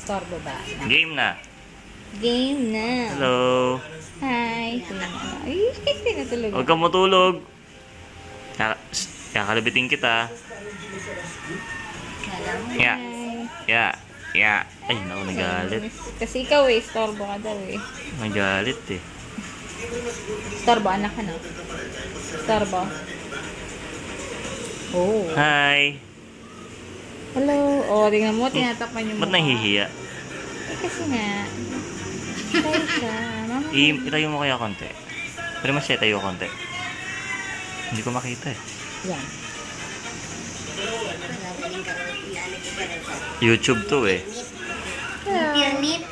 Storbo ba? Game na. Game na. Hello. Hi. Ay, natulog. Huwag kang matulog. Kakalabitin kita. Ya. Ya. Ya. Ay, naku, nagalit. Kasi ikaw Storbo ka daw Nagalit Storbo, anak ka na. Storbo. Oh. Hi. Hello. Oh, tingnan mo, tinatakpan yung Ba't nahihiya? Kasi nga. Tayo ka. Mama. Itayo mo kaya konti. Pero mas tayo konti. Hindi ko makita Yan. YouTube to Hello.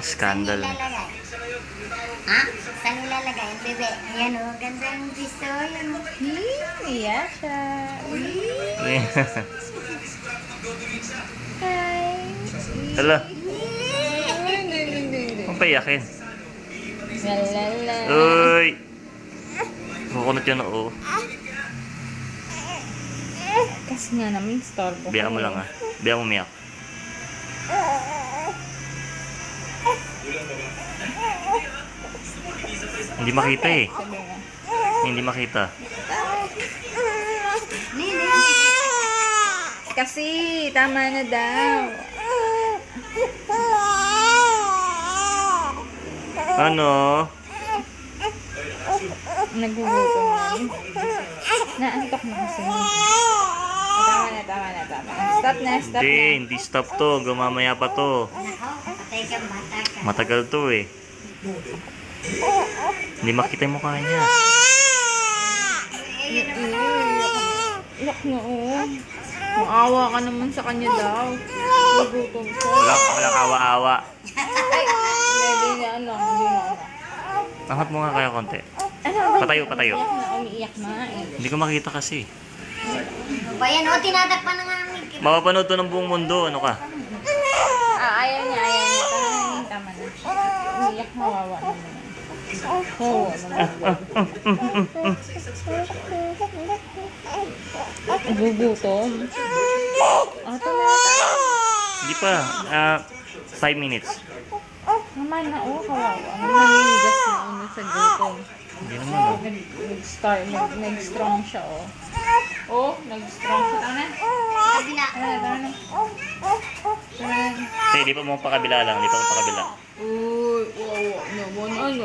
Scandal. Ha? Saan ilalagay? Bebe, ayan o. Ganda yung gusto. Ayan o. Iya siya. Hi. Hala. Ang payakin. Lalala. Uy. Kukunot yan Kasi nga namin Storbo. Biya mo lang Biya mo miyak. Hindi makita Hindi makita. Kasi, tama na daw. Ano? Nagugutom na. Naantok na kasi. Tama na. Stop na. Hindi stop to. Mamaya pa to. Patay ka, bata ka. Matagal to Hindi makita yung mukha niya. Iyak na Maawa ka naman sa kanya daw. Nagugutom ko. Wala kawa-awa. Hindi na. Angat mo nga kaya konti. Patayo. Umiiyak na Hindi ko makita kasi. Bayan o, tinatakpan na nga namin. Mapapanood to ng buong mundo. Ano ka? Ayaw niya. Tama na. Umiiyak, mawawa naman. Gugutom. Tama. Hindi pa. 5 minutes. Naman na, kawawa. Naninigas na sa gutom. Hindi naman Nag-strong siya, nag-strong siya. Tama na? Kabila. Hindi pa mo pakabila lang. Hindi pa mo pakabila. Uy, wawa naman,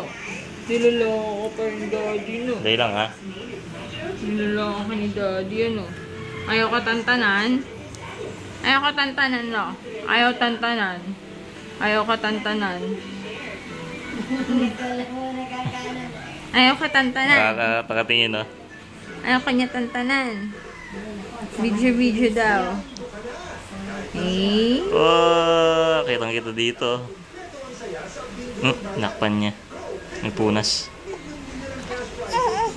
Nilalaka ka pa yung daddy, Dahil lang, Nilalaka ka ni daddy, Ayaw ka tantanan? Ayaw ka tantanan. Pakatingin, Ayaw ka niya tantanan. Video daw. Kitang kita dito. Nakpan niya. May punas.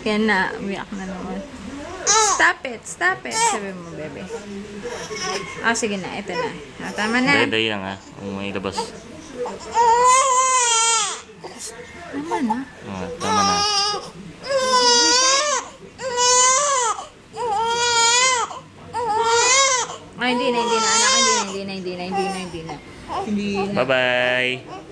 Yan na, umiyak na naman. Stop it. Sabi mo, bebe. Sige na, ito na. Tama na. Dahil lang, may labas. Tama na. Tama na. Hindi na, anak. Hindi na. Bye-bye.